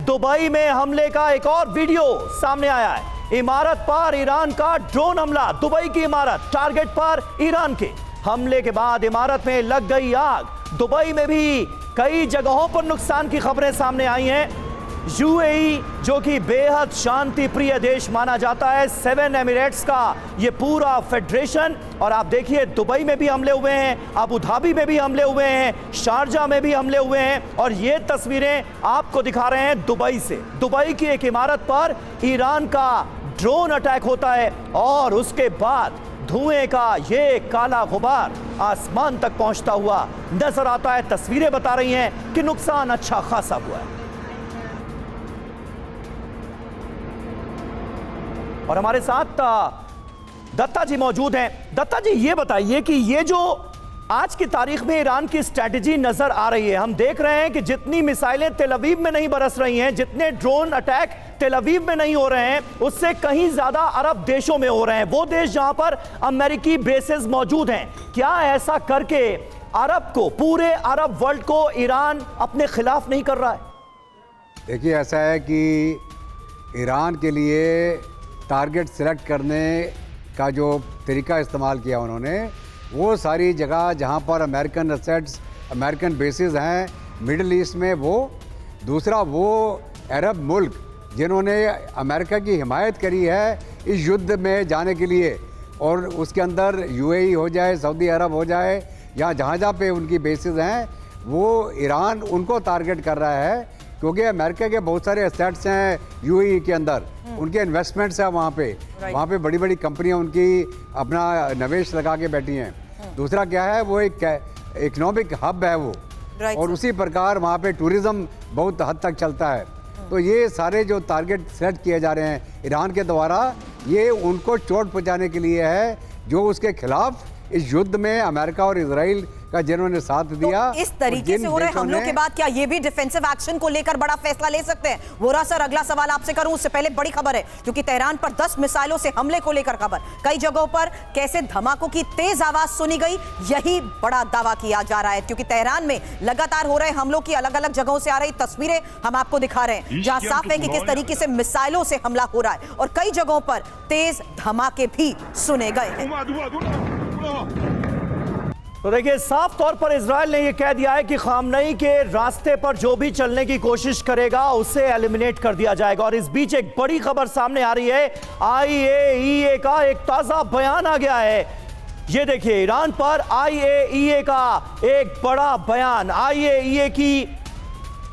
Dubai में हमले का एक और वीडियो सामने आया है। इमारत पर ईरान का ड्रोन हमला, दुबई की इमारत टारगेट पर ईरान के हमले के बाद इमारत में लग गई आग। दुबई में भी कई जगहों पर नुकसान की खबरें सामने आई हैं। यूएई जो कि बेहद शांति प्रिय देश माना जाता है, 7 एमिरेट्स का ये पूरा फेडरेशन, और आप देखिए दुबई में भी हमले हुए हैं, अबू धाबी में भी हमले हुए हैं, शारजा में भी हमले हुए हैं। और ये तस्वीरें आपको दिखा रहे हैं दुबई से। दुबई की एक इमारत पर ईरान का ड्रोन अटैक होता है और उसके बाद धुएं का ये काला गुबार आसमान तक पहुंचता हुआ नजर आता है। तस्वीरें बता रही हैं कि नुकसान अच्छा खासा हुआ है। और हमारे साथ दत्ता जी मौजूद हैं। दत्ता जी, ये बताइए कि ये जो आज की तारीख में ईरान की स्ट्रैटेजी नजर आ रही है, हम देख रहे हैं कि जितनी मिसाइलें तेल अवीव में नहीं बरस रही हैं, जितने ड्रोन अटैक तेल अवीव में नहीं हो रहे हैं, उससे कहीं ज्यादा अरब देशों में हो रहे हैं, वो देश जहां पर अमेरिकी बेसेस मौजूद हैं। क्या ऐसा करके अरब को, पूरे अरब वर्ल्ड को ईरान अपने खिलाफ नहीं कर रहा है? देखिए, ऐसा है कि ईरान के लिए टारगेट सिलेक्ट करने का जो तरीका इस्तेमाल किया उन्होंने, वो सारी जगह जहाँ पर अमेरिकन एसेट्स, अमेरिकन बेसिस हैं मिडिल ईस्ट में, वो दूसरा वो अरब मुल्क जिन्होंने अमेरिका की हिमायत करी है इस युद्ध में जाने के लिए, और उसके अंदर यूएई हो जाए, सऊदी अरब हो जाए, या जहाँ जहाँ पे उनकी बेसिस हैं, वो ईरान उनको टारगेट कर रहा है, क्योंकि अमेरिका के बहुत सारे एसेट्स हैं यूएई के अंदर, उनके इन्वेस्टमेंट्स हैं वहाँ पे बड़ी बड़ी कंपनियाँ उनकी अपना निवेश लगा के बैठी हैं। दूसरा क्या है, वो एक इकोनॉमिक हब है वो, और उसी प्रकार वहाँ पे टूरिज़्म बहुत हद तक चलता है। तो ये सारे जो टारगेट सेट किए जा रहे हैं ईरान के द्वारा, ये उनको चोट पहुँचाने के लिए है, जो उसके खिलाफ इस युद्ध में अमेरिका और इजराइल का जिन्होंने साथ दिया। तो इस तरीके से हो रहे हमलों के बाद क्या ये भी डिफेंसिव एक्शन को लेकर बड़ा फैसला ले सकते हैं? वोरा सर, अगला सवाल आपसे करूं उससे पहले बड़ी खबर है, क्योंकि तेहरान पर 10 मिसाइलों से हमले को लेकर खबर, कई जगहों पर कैसे धमाकों की तेज आवाज सुनी गई, यही बड़ा दावा किया जा रहा है। क्योंकि तेहरान में लगातार हो रहे हमलों की अलग अलग जगहों से आ रही तस्वीरें हम आपको दिखा रहे हैं, जहां साफ है कि किस तरीके से मिसाइलों से हमला हो रहा है, और कई जगहों पर तेज धमाके भी सुने गए हैं। तो देखिए, साफ तौर पर इजराइल ने यह कह दिया है कि खामनेई के रास्ते पर जो भी चलने की कोशिश करेगा उसे एलिमिनेट कर दिया जाएगा। और इस बीच एक बड़ी खबर सामने आ रही है, आईएईए का एक ताजा बयान आ गया है। ये देखिए, ईरान पर आईएईए का एक बड़ा बयान। आईएईए की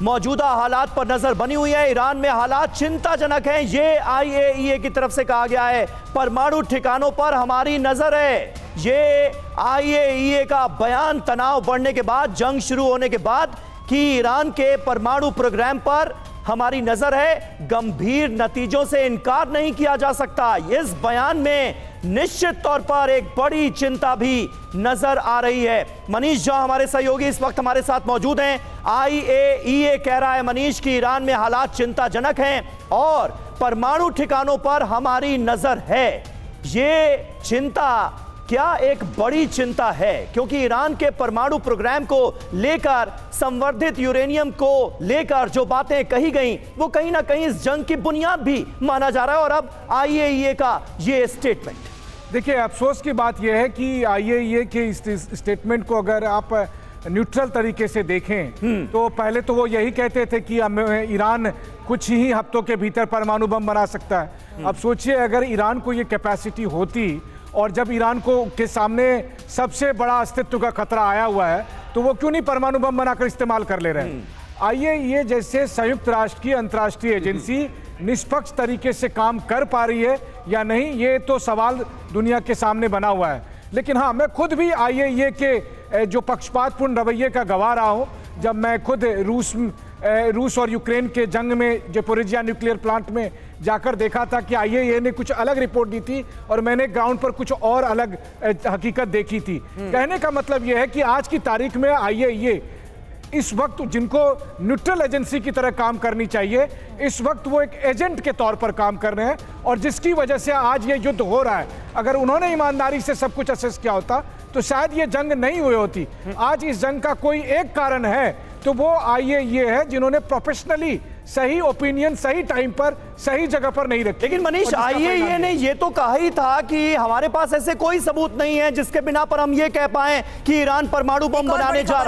मौजूदा हालात पर नजर बनी हुई है। ईरान में हालात चिंताजनक हैं, ये आईएईए की तरफ से कहा गया है। परमाणु ठिकानों पर हमारी नजर है, ये आईएईए का बयान तनाव बढ़ने के बाद, जंग शुरू होने के बाद, कि ईरान के परमाणु प्रोग्राम पर हमारी नजर है। गंभीर नतीजों से इनकार नहीं किया जा सकता। इस बयान में निश्चित तौर पर एक बड़ी चिंता भी नजर आ रही है। मनीष झा हमारे सहयोगी इस वक्त हमारे साथ मौजूद हैं। आईएईए कह रहा है, मनीष, की ईरान में हालात चिंताजनक हैं और परमाणु ठिकानों पर हमारी नजर है। ये चिंता क्या एक बड़ी चिंता है? क्योंकि ईरान के परमाणु प्रोग्राम को लेकर, संवर्धित यूरेनियम को लेकर जो बातें कही गई, वो कहीं ना कहीं इस जंग की बुनियाद भी माना जा रहा है। और अब आईएईए का ये स्टेटमेंट, देखिए, अफसोस की बात यह है कि आईएईए के इस स्टेटमेंट को अगर आप न्यूट्रल तरीके से देखें तो पहले तो वो यही कहते थे कि ईरान कुछ ही हफ्तों के भीतर परमाणु बम बना सकता है। अब सोचिए, अगर ईरान को ये कैपेसिटी होती, और जब ईरान को के सामने सबसे बड़ा अस्तित्व का खतरा आया हुआ है, तो वो क्यों नहीं परमाणु बम बनाकर इस्तेमाल कर ले रहे हैं? आईएईए जैसे संयुक्त राष्ट्र की अंतर्राष्ट्रीय एजेंसी निष्पक्ष तरीके से काम कर पा रही है या नहीं, ये तो सवाल दुनिया के सामने बना हुआ है। लेकिन हाँ, मैं खुद भी आईएईए के जो पक्षपातपूर्ण रवैये का गवाह रहा हूँ। जब मैं खुद रूस और यूक्रेन के जंग में ज़पोरिजिया न्यूक्लियर प्लांट में जाकर देखा था कि आईएईए ने कुछ अलग रिपोर्ट दी थी और मैंने ग्राउंड पर कुछ और अलग हकीकत देखी थी। कहने का मतलब यह है कि आज की तारीख में आईएईए इस वक्त जिनको न्यूट्रल एजेंसी की तरह काम करनी चाहिए, इस वक्त वो एक एजेंट के तौर पर काम कर रहे हैं, और जिसकी वजह से आज ये युद्ध हो रहा है। अगर उन्होंने ईमानदारी से सब कुछ असेस किया होता तो शायद ये जंग नहीं हुई होती। आज इस जंग का कोई एक कारण है तो वो आईएईए है, जिन्होंने प्रोफेशनली सही ओपिनियन सही टाइम पर सही जगह पर नहीं रखी। लेकिन मनीष, आईएईए ने ये तो कहा ही था कि हमारे पास ऐसे कोई सबूत नहीं है जिसके बिना पर हम ये कह पाए कि ईरान परमाणु बम बनाने जा रहा है।